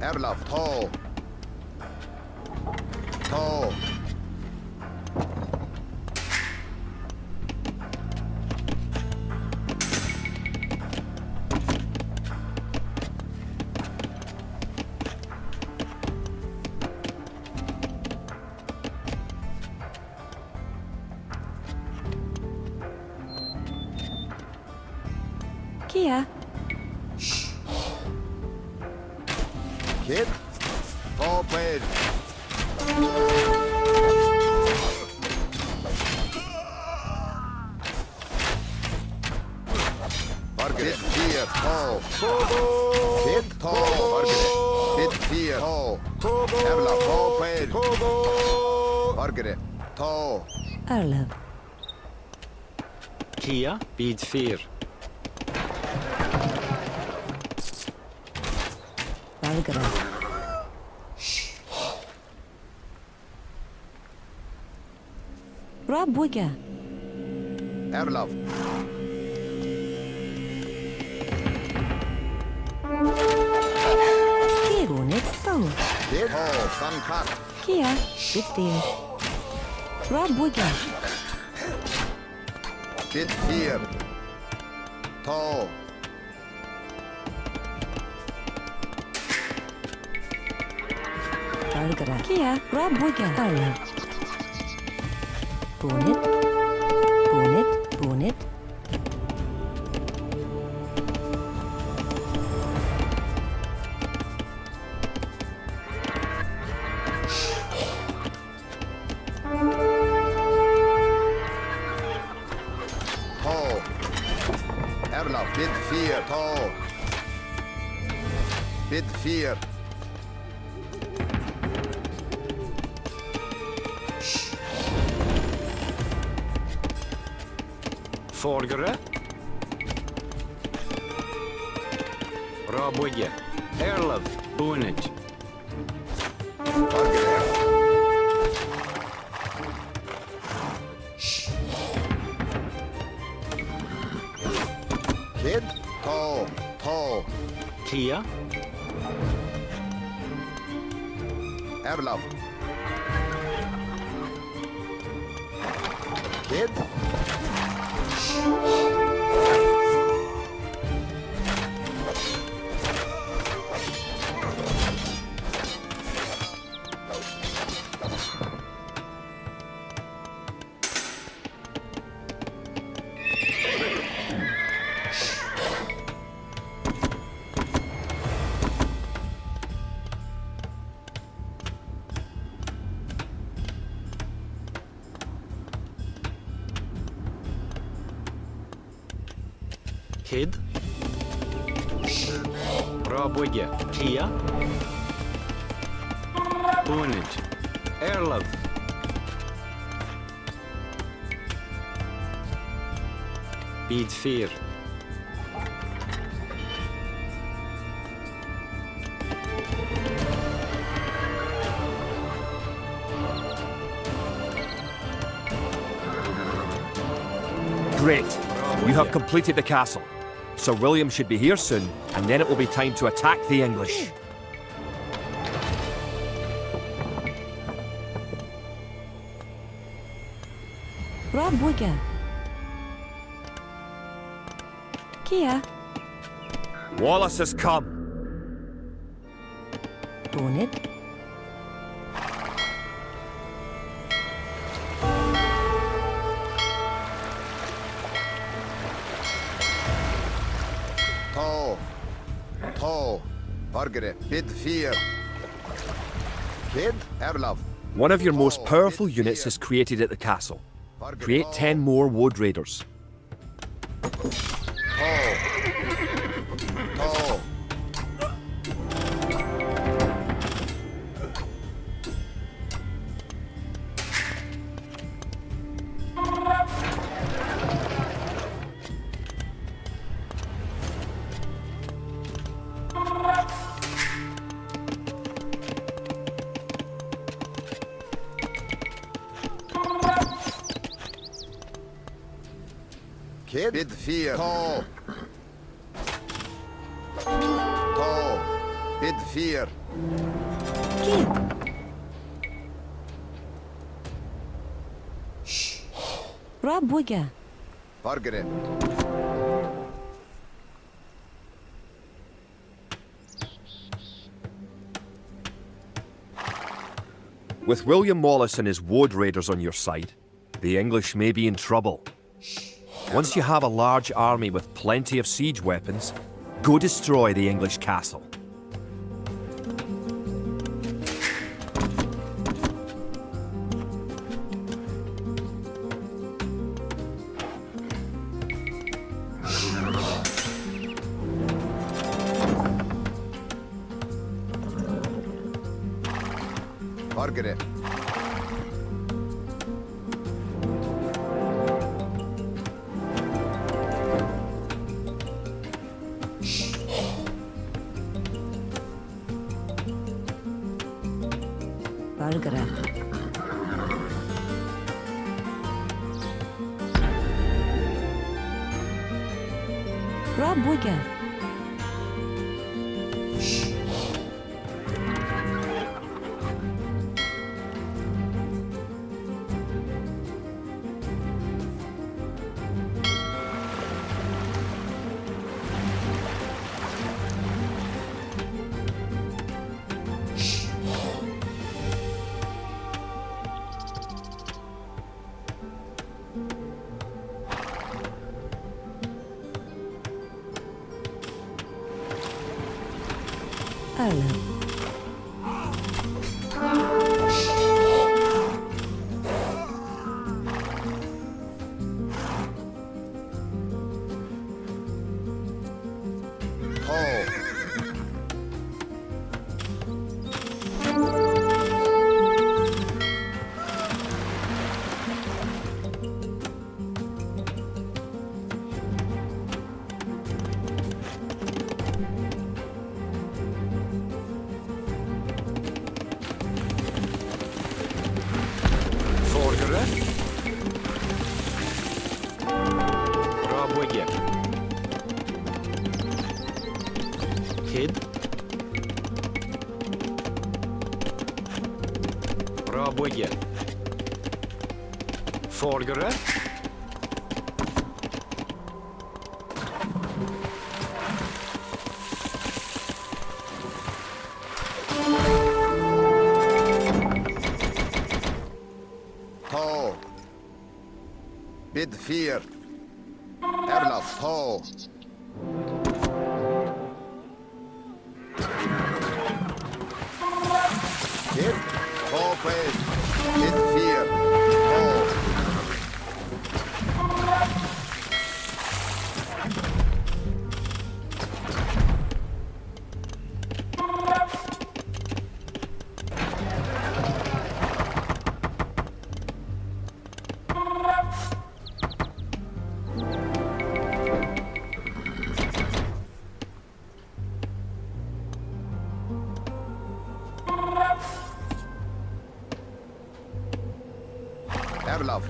Erlaf. Tall.
Kia.
Kid. Tall played. Bid 4 tall. Kid tall. Margaret. Bid 4 tall. Erla tall played. Margaret. Tall.
Erlev.
Kia, bid 4.
Valgara. Rabuga.
Erlav.
Kirunik. Bo.
Kid tall. Sun cut.
Kia. Bitdir. Rabuga.
Bid 4 tall.
Valgara. Kia. Rabuga. Erlev. Bonit. Bonit. Bonit.
Tall. Erlav. Bid 4 tall. Bid 4.
Forgere. Raboye. Erlev, Bunich.
Margaret. Kid tall. Tall.
Kia,
Erlav. Kid.
Kid. Raboye. Kia. Bunich. Erlev. Bid 4.
Great. You have completed the castle. Sir William should be here soon, and then it will be time to attack the English.
Rabuga. Kia.
Wallace has come.
Bonit.
Tall. Tall. Margaret. Bid 4. Kid. Erlav.
One of your most powerful units is created at the castle. Create 10 more Wood Raiders.
Tall. Tall. Kid. Bid 4. Tall. Tall. Bid 4.
Kid. Rabuga.
Margaret.
With William Wallace and his Wood Raiders on your side, the English may be in trouble. Once you have a large army with plenty of siege weapons, go destroy the English castle.
Margaret.
Bargara. Rob Wigger. Erlen.
Tall.
Vorderen. Rob Wigger. Kid. Rob Wigger. Vorderen.
Tall. Bid fear. Erlaf. Tall. Kid. Tall place. Bid fear. Tall. Erlaf.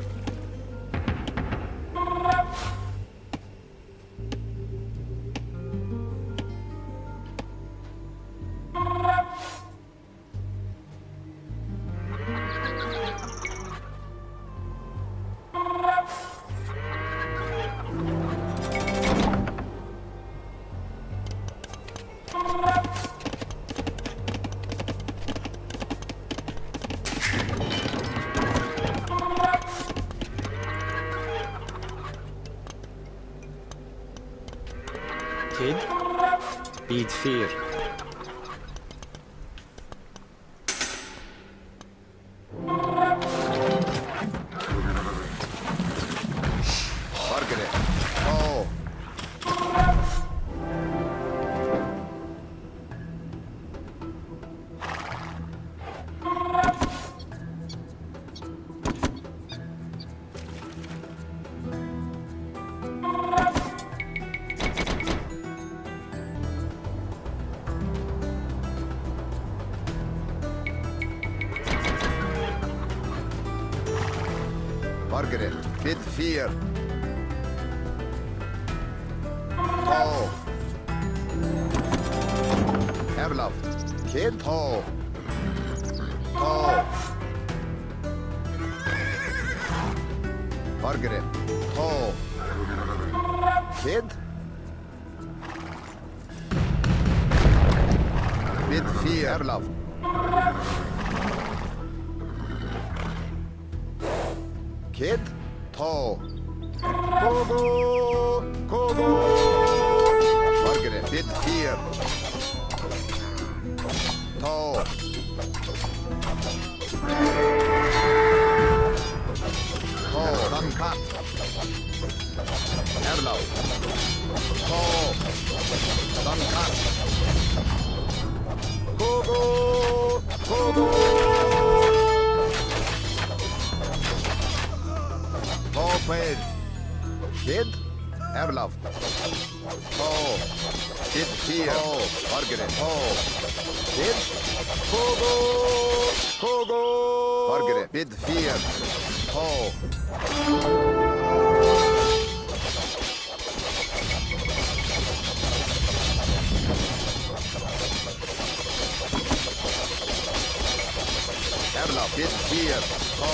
Kid. Bid fear.
Margaret. Tall. Margaret. Bid fear. Tall. Erlaf. Kid. Tall. Tall. Margaret. Tall. Kid. Bid fear. Erlaf. Kid. Tall. Kogo! Kogo! Margaret, bid fear. To. To, dan kat. Erlau. To, dan kat. Kogo! Kogo! To, paid. Kid, Erlav. To, bid fear. To, Margaret. To, bid. Kogo! Kogo! Margaret, bid fear. To. Erlav, bid fear. To.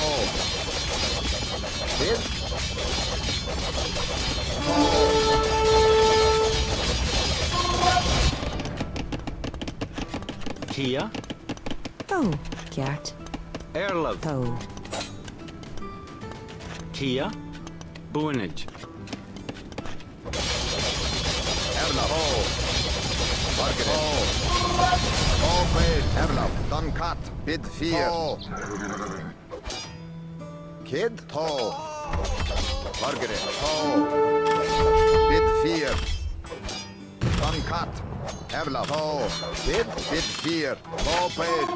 Bid.
Kia,
Oh, Gert.
Erlov,
Oh,
Kia, Boonage,
Erlav. To. Margaret. To, paid. Erlav, dan kat. Bid fear. To. Kid. To. Margaret. To. Bid fear. Dan kat. Erlav. To. Bid fear. To, paid.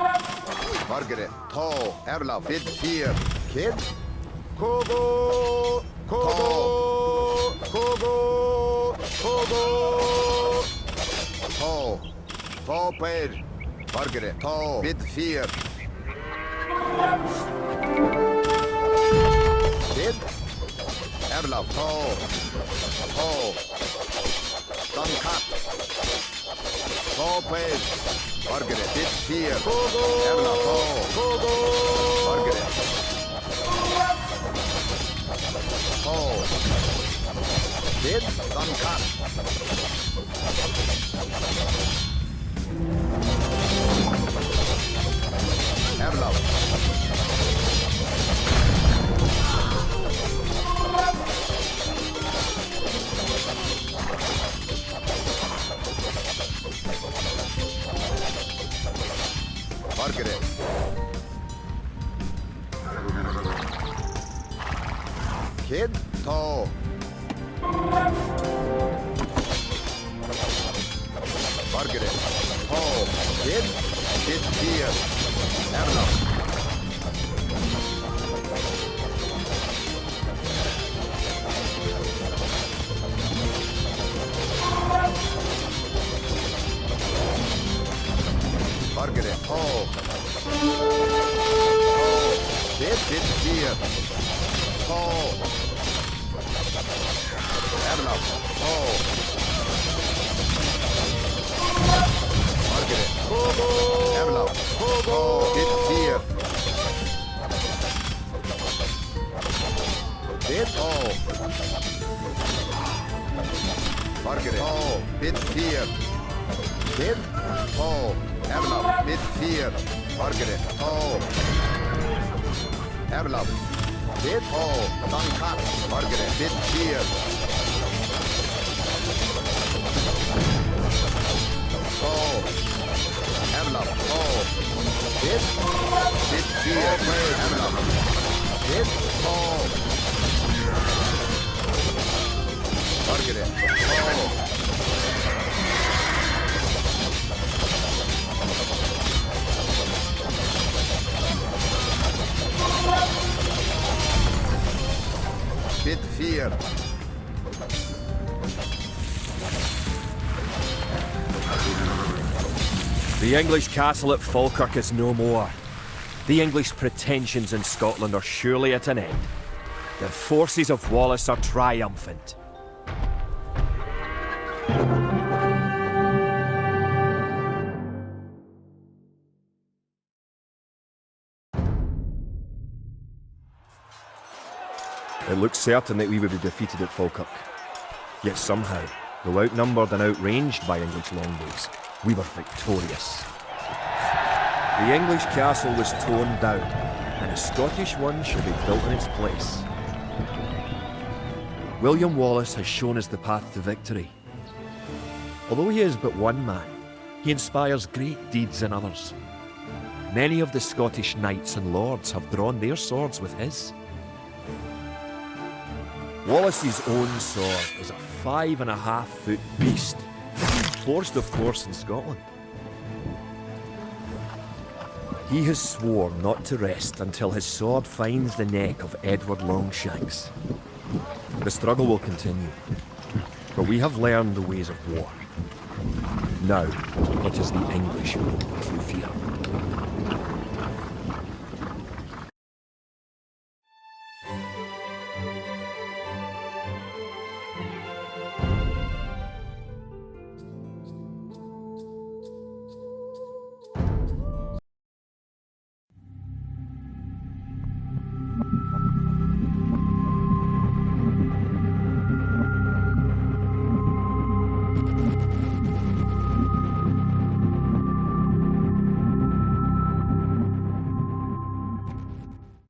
Margaret. To. Erlav. Bid fear. Kid. Kogo. Kogo. Kogo. Kogo. To. To, paid. Margaret. To. Bid fear. Kid. Erlav. To. To. Dan kat. To, paid. Margaret. Bid fear. Erlav. To. Margaret. To. Bid. Dan kat. Erlav. Margaret. Kid. To. Margaret. To. Kid. Kid fear. Erlav. Margaret. To. Kid fear. To. Erlav. To. Margaret. Erlav. To. Kid fear. Kid. To. Margaret. To. Bid fear. Kid. To. Erlav. Bid fear. Margaret. To. Erlav. Kid. To. Dan kat. Margaret. Bid fear. To. Erlav. To. Kid. Bid fear. Erlav. Kid. To. Margaret. To. Bid fear.
The English castle at Falkirk is no more. The English pretensions in Scotland are surely at an end. The forces of Wallace are triumphant. It looked certain that we would be defeated at Falkirk. Yet somehow, though outnumbered and outranged by English longbows, we were victorious. The English castle was torn down, and a Scottish one shall be built in its place. William Wallace has shown us the path to victory. Although he is but one man, he inspires great deeds in others. Many of the Scottish knights and lords have drawn their swords with his. Wallace's own sword is a 5.5-foot beast, forged of course in Scotland. He has sworn not to rest until his sword finds the neck of Edward Longshanks. The struggle will continue, but we have learned the ways of war. Now, it is the English who fear.